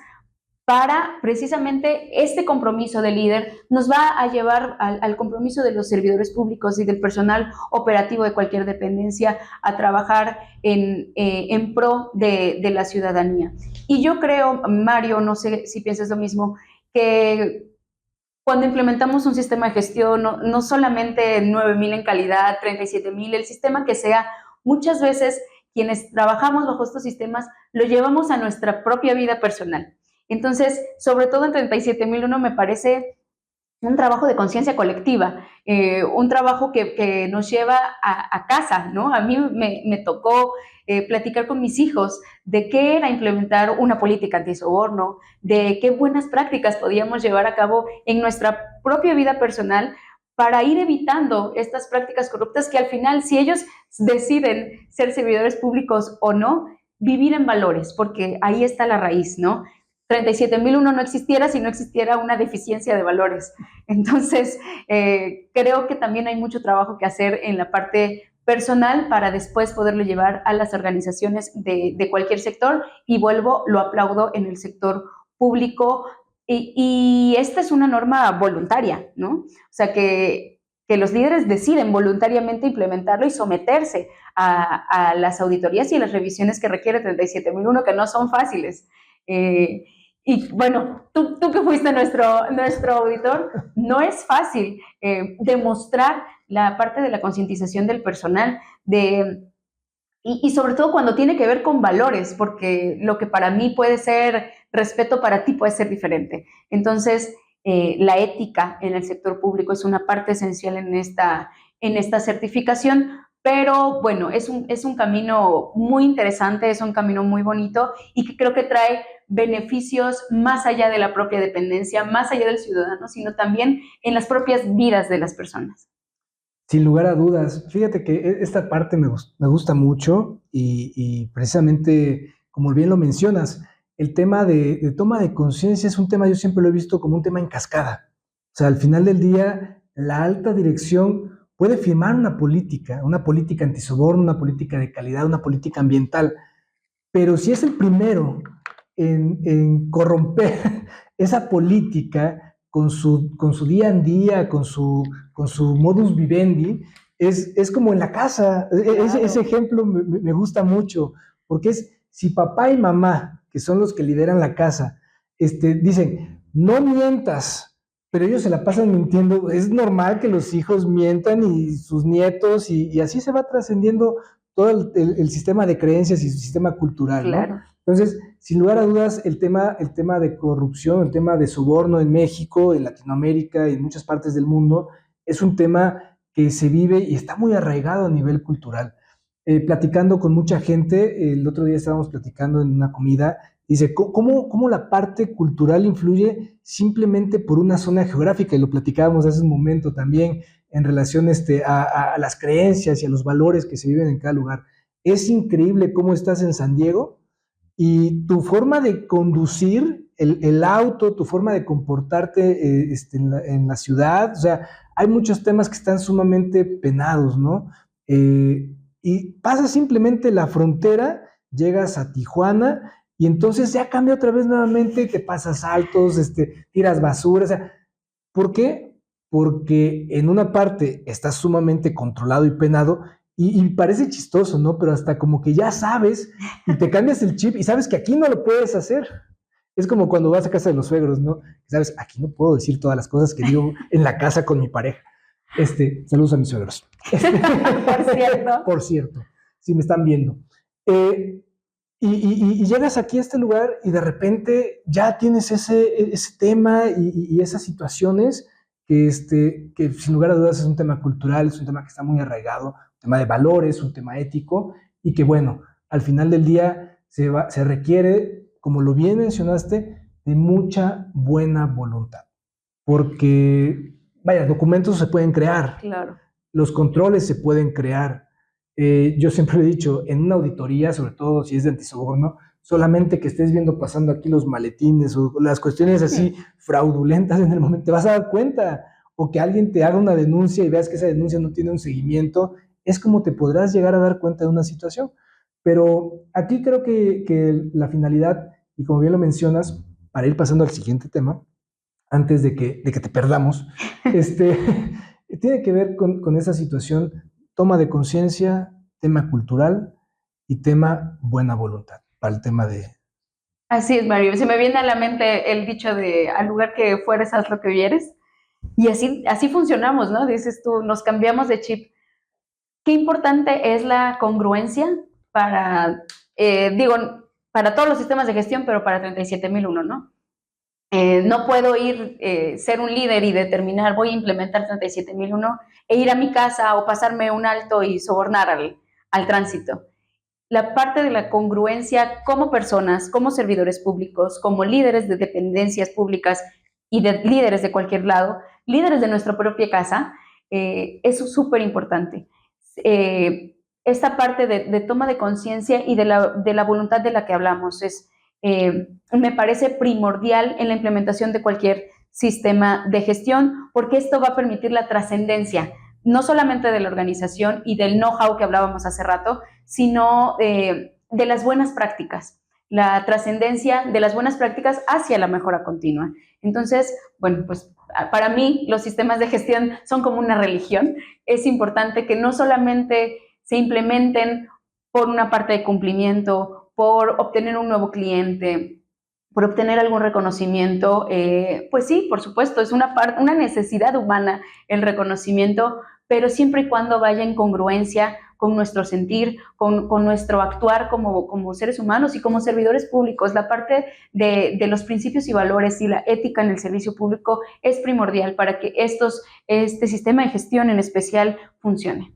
para precisamente este compromiso del líder nos va a llevar al compromiso de los servidores públicos y del personal operativo de cualquier dependencia a trabajar en pro de la ciudadanía. Y yo creo, Mario, no sé si piensas lo mismo, que cuando implementamos un sistema de gestión, no solamente 9,000 en calidad, 37,000, el sistema que sea, muchas veces quienes trabajamos bajo estos sistemas lo llevamos a nuestra propia vida personal. Entonces, sobre todo en 37,001 me parece un trabajo de conciencia colectiva, un trabajo que nos lleva a casa, ¿no? A mí me tocó platicar con mis hijos de qué era implementar una política antisoborno, de qué buenas prácticas podíamos llevar a cabo en nuestra propia vida personal para ir evitando estas prácticas corruptas que al final, si ellos deciden ser servidores públicos o no, vivir en valores, porque ahí está la raíz, ¿no? 37,001 no existiera si no existiera una deficiencia de valores. Entonces, creo que también hay mucho trabajo que hacer en la parte personal para después poderlo llevar a las organizaciones de cualquier sector, y vuelvo, lo aplaudo en el sector público, y esta es una norma voluntaria, ¿no? O sea, que los líderes deciden voluntariamente implementarlo y someterse a las auditorías y a las revisiones que requiere 37,001, que no son fáciles. Y bueno, tú que fuiste nuestro auditor, no es fácil demostrar la parte de la concientización del personal, y sobre todo cuando tiene que ver con valores, porque lo que para mí puede ser respeto, para ti puede ser diferente. Entonces, la ética en el sector público es una parte esencial en esta certificación, pero bueno, es un camino muy interesante, es un camino muy bonito y que creo que trae beneficios más allá de la propia dependencia, más allá del ciudadano, sino también en las propias vidas de las personas. Sin lugar a dudas. Fíjate que esta parte me gusta mucho y precisamente, como bien lo mencionas, el tema de toma de conciencia es un tema, yo siempre lo he visto como un tema en cascada. O sea, al final del día, la alta dirección puede firmar una política antisoborno, una política de calidad, una política ambiental, pero si es el primero en corromper esa política con su día en día, con su modus vivendi, es como en la casa. Claro. Ese ejemplo me gusta mucho, porque es si papá y mamá, que son los que lideran la casa, dicen, no mientas, pero ellos se la pasan mintiendo, es normal que los hijos mientan y sus nietos, y así se va trascendiendo todo el sistema de creencias y su sistema cultural, Claro. ¿no? Entonces, sin lugar a dudas, el tema de corrupción, el tema de soborno en México, en Latinoamérica y en muchas partes del mundo, es un tema que se vive y está muy arraigado a nivel cultural. Platicando con mucha gente, el otro día estábamos platicando en una comida, dice, ¿cómo la parte cultural influye simplemente por una zona geográfica? Y lo platicábamos hace un momento también. en relación a las creencias y a los valores que se viven en cada lugar. Es increíble cómo estás en San Diego y tu forma de conducir el auto, tu forma de comportarte en la ciudad, o sea, hay muchos temas que están sumamente penados, ¿no? Y pasas simplemente la frontera, llegas a Tijuana y entonces ya cambia otra vez nuevamente, te pasas altos, tiras basura, o sea, ¿por qué? Porque en una parte estás sumamente controlado y penado y parece chistoso, ¿no? Pero hasta como que ya sabes y te cambias el chip y sabes que aquí no lo puedes hacer. Es como cuando vas a casa de los suegros, ¿no? Sabes, aquí no puedo decir todas las cosas que digo en la casa con mi pareja. Saludos a mis suegros. Por cierto. Por cierto, si me están viendo. Y llegas aquí a este lugar y de repente ya tienes ese tema y esas situaciones que sin lugar a dudas es un tema cultural, es un tema que está muy arraigado, un tema de valores, un tema ético y que bueno, al final del día se requiere, como lo bien mencionaste, de mucha buena voluntad. Porque, vaya, documentos se pueden crear, claro. Los controles se pueden crear. Yo siempre he dicho, en una auditoría, sobre todo si es de antisoborno, solamente que estés viendo pasando aquí los maletines o las cuestiones así fraudulentas en el momento, te vas a dar cuenta, o que alguien te haga una denuncia y veas que esa denuncia no tiene un seguimiento, es como te podrás llegar a dar cuenta de una situación. Pero aquí creo que la finalidad, y como bien lo mencionas, para ir pasando al siguiente tema, antes de que te perdamos, tiene que ver con esa situación, toma de conciencia, tema cultural y tema buena voluntad, para el tema de... Así es, Mario. Se me viene a la mente el dicho de al lugar que fueres, haz lo que vieres. Y así funcionamos, ¿no? Dices tú, nos cambiamos de chip. Qué importante es la congruencia para, para todos los sistemas de gestión, pero para 37001, ¿no? No puedo ser un líder y determinar, voy a implementar 37001 e ir a mi casa o pasarme un alto y sobornar al tránsito. La parte de la congruencia como personas, como servidores públicos, como líderes de dependencias públicas y de líderes de cualquier lado, líderes de nuestra propia casa, es súper importante. Esta parte de toma de conciencia y de la voluntad de la que hablamos me parece primordial en la implementación de cualquier sistema de gestión, porque esto va a permitir la trascendencia, no solamente de la organización y del know-how que hablábamos hace rato, sino de las buenas prácticas, la trascendencia de las buenas prácticas hacia la mejora continua. Entonces, bueno, pues para mí los sistemas de gestión son como una religión. Es importante que no solamente se implementen por una parte de cumplimiento, por obtener un nuevo cliente, por obtener algún reconocimiento, pues sí, por supuesto, es una necesidad humana el reconocimiento, pero siempre y cuando vaya en congruencia con nuestro sentir, con nuestro actuar como seres humanos y como servidores públicos. La parte de los principios y valores y la ética en el servicio público es primordial para que este sistema de gestión en especial funcione.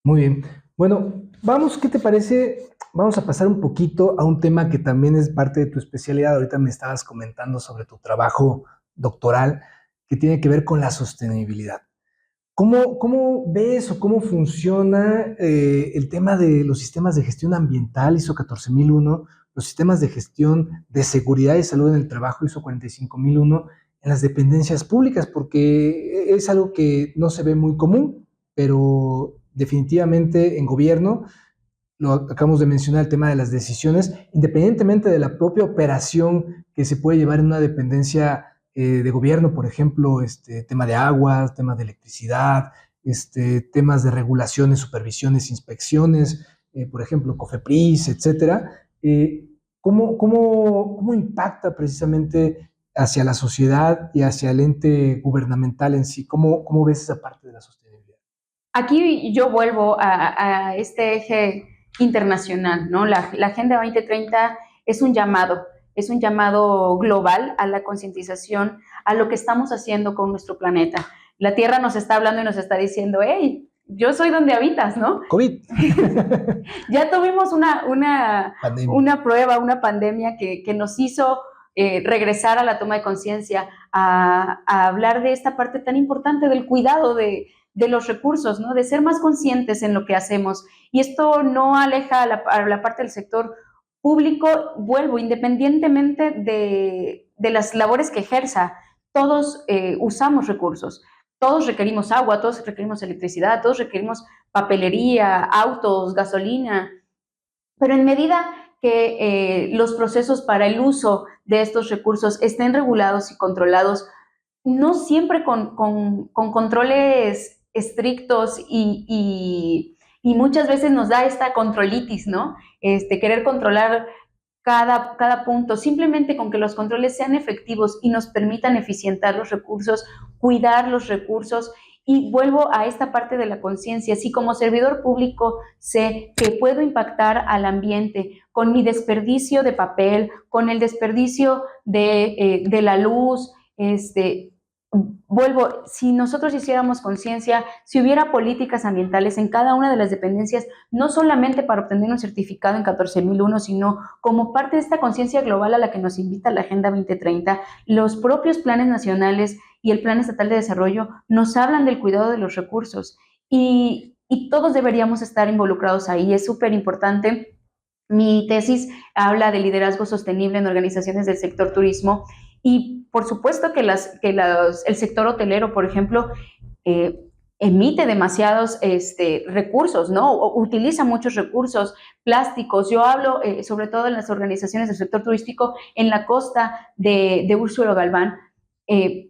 Muy bien. Bueno, vamos, ¿qué te parece? Vamos a pasar un poquito a un tema que también es parte de tu especialidad. Ahorita me estabas comentando sobre tu trabajo doctoral que tiene que ver con la sostenibilidad. ¿Cómo ves o cómo funciona el tema de los sistemas de gestión ambiental ISO 14001, los sistemas de gestión de seguridad y salud en el trabajo ISO 45001 en las dependencias públicas? Porque es algo que no se ve muy común, pero definitivamente en gobierno, lo acabamos de mencionar, el tema de las decisiones, independientemente de la propia operación que se puede llevar en una dependencia de gobierno, por ejemplo, tema de aguas, tema de electricidad, temas de regulaciones, supervisiones, inspecciones, por ejemplo, COFEPRIS, etcétera. ¿Cómo impacta precisamente hacia la sociedad y hacia el ente gubernamental en sí? ¿Cómo ves esa parte de la sostenibilidad? Aquí yo vuelvo a este eje internacional, ¿no? La Agenda 2030 es un llamado global a la concientización, a lo que estamos haciendo con nuestro planeta. La Tierra nos está hablando y nos está diciendo, hey, yo soy donde habitas, ¿no? COVID. Ya tuvimos una prueba, una pandemia que nos hizo regresar a la toma de conciencia, a hablar de esta parte tan importante del cuidado de los recursos, ¿no? De ser más conscientes en lo que hacemos. Y esto no aleja a la parte del sector público, vuelvo, independientemente de las labores que ejerza, todos usamos recursos. Todos requerimos agua, todos requerimos electricidad, todos requerimos papelería, autos, gasolina, pero en medida que los procesos para el uso de estos recursos estén regulados y controlados, no siempre con controles estrictos y muchas veces nos da esta controlitis, ¿no? Querer controlar cada punto, simplemente con que los controles sean efectivos y nos permitan eficientar los recursos, cuidar los recursos. Y vuelvo a esta parte de la conciencia. Si como servidor público sé que puedo impactar al ambiente con mi desperdicio de papel, con el desperdicio de la luz, vuelvo, si nosotros hiciéramos conciencia, si hubiera políticas ambientales en cada una de las dependencias, no solamente para obtener un certificado en 14.001, sino como parte de esta conciencia global a la que nos invita la Agenda 2030, los propios planes nacionales y el Plan Estatal de Desarrollo nos hablan del cuidado de los recursos y todos deberíamos estar involucrados ahí. Es súper importante. Mi tesis habla de liderazgo sostenible en organizaciones del sector turismo y por supuesto que el sector hotelero, por ejemplo, eh, emite demasiados recursos, ¿no? O utiliza muchos recursos plásticos. Yo hablo sobre todo en las organizaciones del sector turístico en la costa de Úrsula Galván.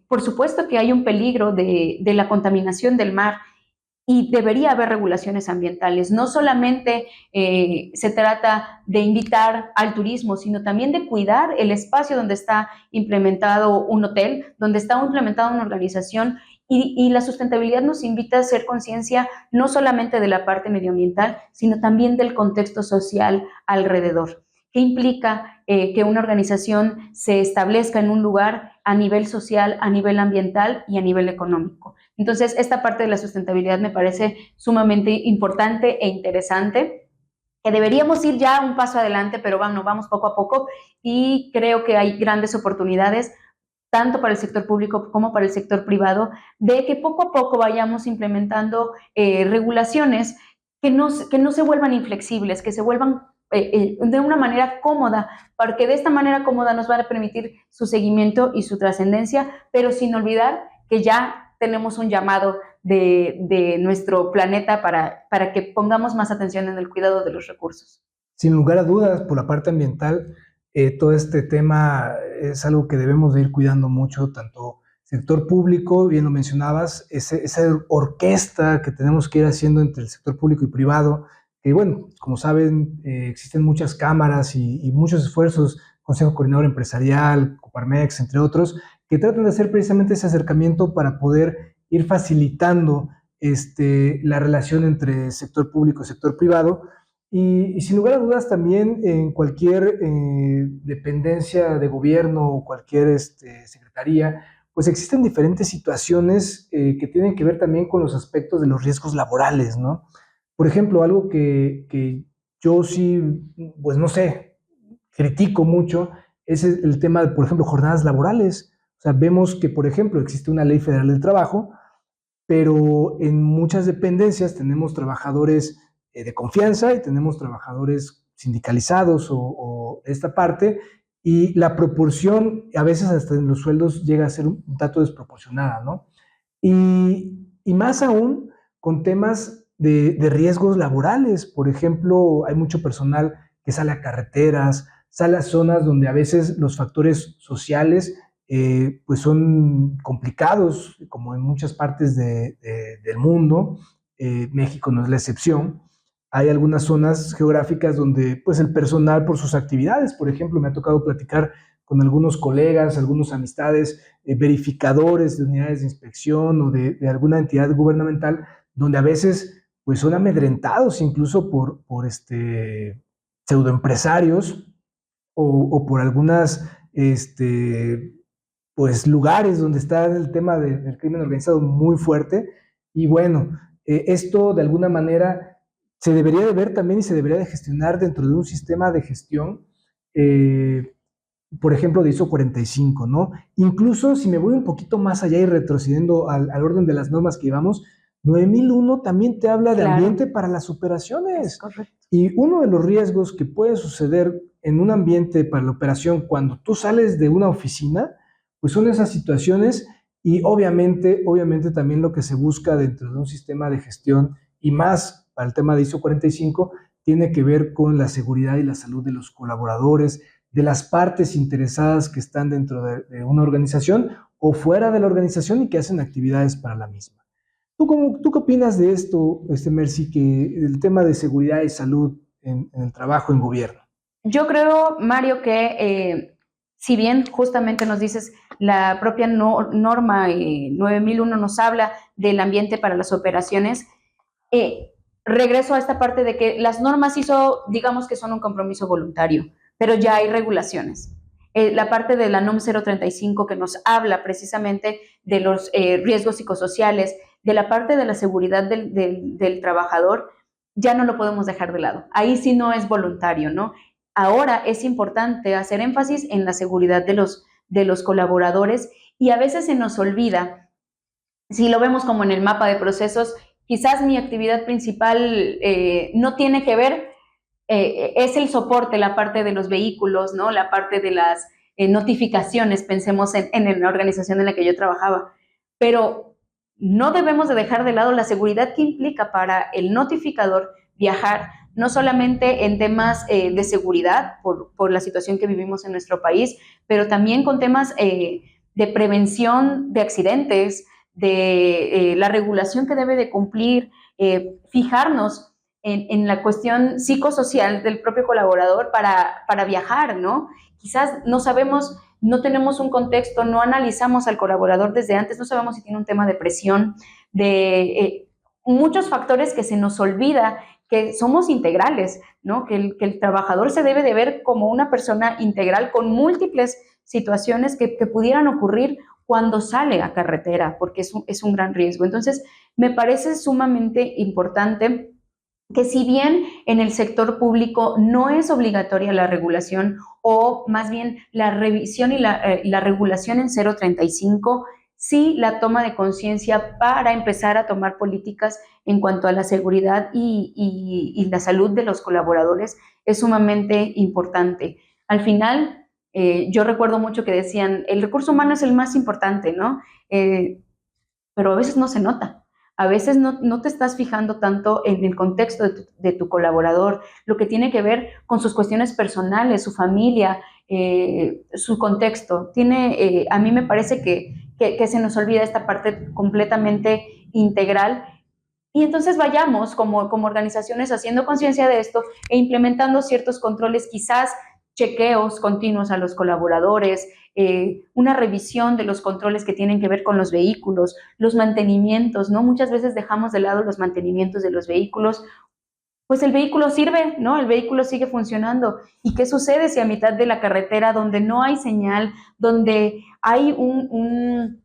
Por supuesto que hay un peligro de la contaminación del mar y debería haber regulaciones ambientales. No solamente se trata de invitar al turismo, sino también de cuidar el espacio donde está implementado un hotel, donde está implementada una organización y la sustentabilidad nos invita a hacer conciencia no solamente de la parte medioambiental, sino también del contexto social alrededor. ¿Qué implica que una organización se establezca en un lugar a nivel social, a nivel ambiental y a nivel económico? Entonces, esta parte de la sustentabilidad me parece sumamente importante e interesante, que deberíamos ir ya un paso adelante, pero vamos poco a poco y creo que hay grandes oportunidades tanto para el sector público como para el sector privado, de que poco a poco vayamos implementando regulaciones que no se vuelvan inflexibles, que se vuelvan de una manera cómoda, porque de esta manera cómoda nos van a permitir su seguimiento y su trascendencia, pero sin olvidar que ya tenemos un llamado de nuestro planeta para que pongamos más atención en el cuidado de los recursos. Sin lugar a dudas, por la parte ambiental, todo este tema es algo que debemos de ir cuidando mucho, tanto sector público, bien lo mencionabas, esa orquesta que tenemos que ir haciendo entre el sector público y privado, que bueno, como saben, existen muchas cámaras y muchos esfuerzos, Consejo Coordinador Empresarial, Coparmex, entre otros, que tratan de hacer precisamente ese acercamiento para poder ir facilitando la relación entre sector público y sector privado, y sin lugar a dudas también en cualquier dependencia de gobierno o cualquier secretaría, pues existen diferentes situaciones que tienen que ver también con los aspectos de los riesgos laborales, ¿no? Por ejemplo, algo que yo sí, pues no sé, critico mucho es el tema de, por ejemplo, jornadas laborales. O sea, vemos que, por ejemplo, existe una ley federal del trabajo, pero en muchas dependencias tenemos trabajadores de confianza y tenemos trabajadores sindicalizados o esta parte, y la proporción a veces hasta en los sueldos llega a ser un tanto desproporcionada, ¿no? Y más aún con temas de riesgos laborales. Por ejemplo, hay mucho personal que sale a carreteras, sale a zonas donde a veces los factores sociales pues son complicados, como en muchas partes del mundo. México no es la excepción. Hay algunas zonas geográficas donde pues el personal por sus actividades, por ejemplo, me ha tocado platicar con algunos colegas, algunas amistades, verificadores de unidades de inspección o de alguna entidad gubernamental, donde a veces pues son amedrentados incluso por pseudoempresarios o por algunas pues lugares donde está el tema del crimen organizado muy fuerte. Y bueno, esto de alguna manera se debería de ver también y se debería de gestionar dentro de un sistema de gestión por ejemplo, de ISO 45, ¿no? Incluso si me voy un poquito más allá y retrocediendo al orden de las normas que llevamos, 9001 también te habla de Claro, ambiente para las es operaciones. correcto. Y uno de los riesgos que puede suceder en un ambiente para la operación cuando tú sales de una oficina, pues son esas situaciones y obviamente también lo que se busca dentro de un sistema de gestión y más para el tema de ISO 45 tiene que ver con la seguridad y la salud de los colaboradores, de las partes interesadas que están dentro de una organización o fuera de la organización y que hacen actividades para la misma. ¿Tú qué opinas de esto, Mercy, que el tema de seguridad y salud en el trabajo en gobierno? Yo creo, Mario, que si bien justamente nos dices, la propia norma 9001 nos habla del ambiente para las operaciones, eh, regreso a esta parte de que las normas ISO, digamos que son un compromiso voluntario, pero ya hay regulaciones. La parte de la NOM 035 que nos habla precisamente de los riesgos psicosociales, de la parte de la seguridad del trabajador, ya no lo podemos dejar de lado. Ahí sí no es voluntario, ¿no? Ahora es importante hacer énfasis en la seguridad de los colaboradores y a veces se nos olvida, si lo vemos como en el mapa de procesos, quizás mi actividad principal no tiene que ver, es el soporte, la parte de los vehículos, ¿no? La parte de las notificaciones, pensemos en la organización en la que yo trabajaba, pero no debemos de dejar de lado la seguridad que implica para el notificador viajar, no solamente en temas de seguridad por la situación que vivimos en nuestro país, pero también con temas de prevención de accidentes, de la regulación que debe de cumplir, fijarnos en la cuestión psicosocial del propio colaborador para viajar, ¿no? Quizás no sabemos, no tenemos un contexto, no analizamos al colaborador desde antes, no sabemos si tiene un tema de presión, de muchos factores que se nos olvida que somos integrales, ¿no? Que el trabajador se debe de ver como una persona integral con múltiples situaciones que pudieran ocurrir cuando sale a carretera, porque es un gran riesgo. Entonces, me parece sumamente importante que si bien en el sector público no es obligatoria la regulación o más bien la revisión y la regulación en 035, sí la toma de conciencia para empezar a tomar políticas en cuanto a la seguridad y la salud de los colaboradores es sumamente importante. Al final, yo recuerdo mucho que decían, el recurso humano es el más importante, ¿no? Pero a veces no se nota. A veces no te estás fijando tanto en el contexto de tu colaborador, lo que tiene que ver con sus cuestiones personales, su familia, su contexto. A mí me parece que se nos olvida esta parte completamente integral y entonces vayamos como organizaciones haciendo conciencia de esto e implementando ciertos controles, quizás chequeos continuos a los colaboradores, una revisión de los controles que tienen que ver con los vehículos, los mantenimientos, ¿no? Muchas veces dejamos de lado los mantenimientos de los vehículos, pues el vehículo sirve, ¿no? El vehículo sigue funcionando. ¿Y qué sucede si a mitad de la carretera, donde no hay señal, donde hay un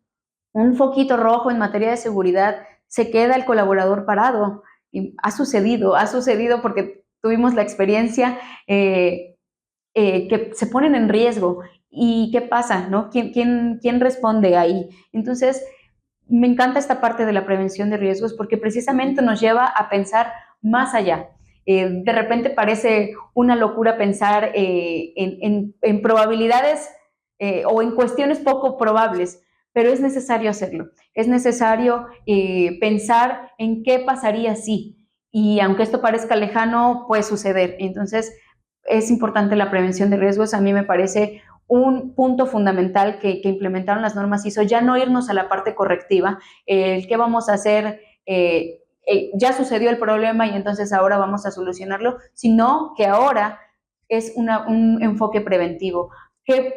foquito rojo en materia de seguridad, se queda el colaborador parado? Y ha sucedido porque tuvimos la experiencia que se ponen en riesgo. ¿Y qué pasa? ¿No? ¿Quién responde ahí? Entonces, me encanta esta parte de la prevención de riesgos porque precisamente nos lleva a pensar más allá. De repente parece una locura pensar en probabilidades o en cuestiones poco probables, pero es necesario hacerlo. Es necesario pensar en qué pasaría si. Y aunque esto parezca lejano, puede suceder. Entonces, es importante la prevención de riesgos. A mí me parece un punto fundamental que implementaron las normas ISO, ya no irnos a la parte correctiva, qué vamos a hacer, ya sucedió el problema y entonces ahora vamos a solucionarlo, sino que ahora es un enfoque preventivo.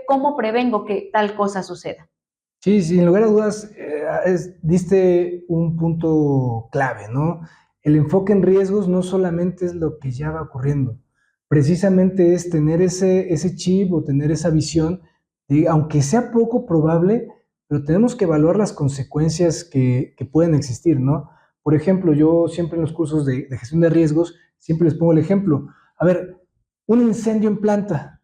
¿Cómo prevengo que tal cosa suceda? Sí, sin lugar a dudas, diste un punto clave, ¿no? El enfoque en riesgos no solamente es lo que ya va ocurriendo, precisamente es tener ese chip o tener esa visión, de, aunque sea poco probable, pero tenemos que evaluar las consecuencias que pueden existir, ¿no? Por ejemplo, yo siempre en los cursos de gestión de riesgos, siempre les pongo el ejemplo. A ver, un incendio en planta,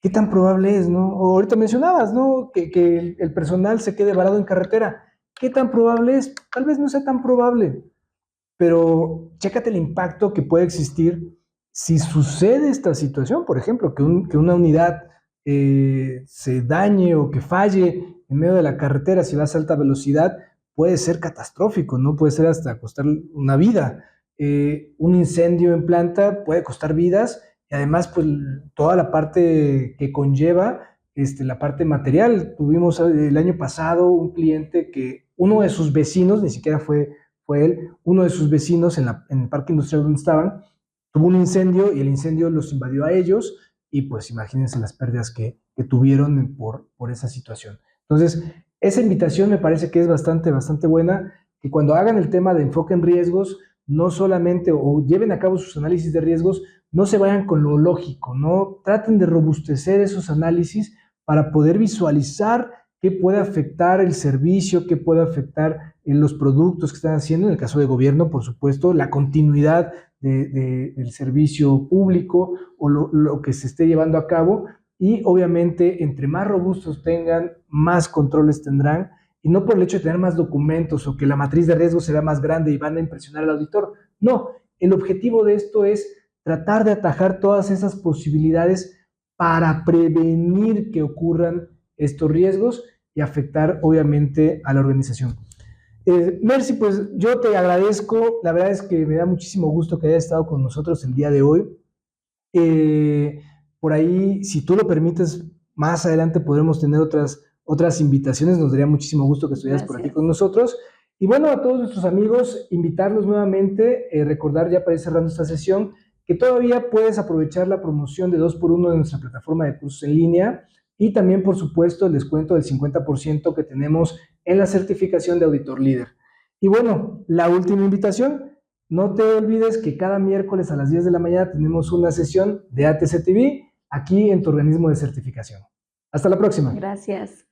¿qué tan probable es, no? O ahorita mencionabas, ¿no? Que el personal se quede varado en carretera. ¿Qué tan probable es? Tal vez no sea tan probable, pero chécate el impacto que puede existir si sucede esta situación, por ejemplo, que una unidad se dañe o que falle en medio de la carretera si vas a alta velocidad, puede ser catastrófico, ¿no? Puede ser hasta costar una vida. Un incendio en planta puede costar vidas y además, pues, toda la parte que conlleva, la parte material. Tuvimos el año pasado un cliente que uno de sus vecinos, ni siquiera fue él, uno de sus vecinos en el parque industrial donde estaban, tuvo un incendio y el incendio los invadió a ellos y pues imagínense las pérdidas que tuvieron por esa situación. Entonces, esa invitación me parece que es bastante buena, que cuando hagan el tema de enfoque en riesgos, no solamente o lleven a cabo sus análisis de riesgos, no se vayan con lo lógico, no traten de robustecer esos análisis para poder visualizar qué puede afectar el servicio, qué puede afectar en los productos que están haciendo, en el caso de gobierno, por supuesto, la continuidad del servicio público o lo que se esté llevando a cabo y obviamente entre más robustos tengan, más controles tendrán y no por el hecho de tener más documentos o que la matriz de riesgo será más grande y van a impresionar al auditor. No, el objetivo de esto es tratar de atajar todas esas posibilidades para prevenir que ocurran estos riesgos y afectar obviamente a la organización. Mercy, pues yo te agradezco, la verdad es que me da muchísimo gusto que hayas estado con nosotros el día de hoy. Eh, por ahí, si tú lo permites, más adelante podremos tener otras invitaciones, nos daría muchísimo gusto que estuvieras por aquí Gracias. con nosotros. Y bueno, a todos nuestros amigos, invitarlos nuevamente, recordar ya para ir cerrando esta sesión, que todavía puedes aprovechar la promoción de 2x1 de nuestra plataforma de cursos en línea y también, por supuesto, el descuento del 50% que tenemos en la certificación de auditor líder. Y bueno, la última invitación, no te olvides que cada miércoles a las 10 de la mañana tenemos una sesión de ATC TV aquí en tu organismo de certificación. Hasta la próxima. Gracias.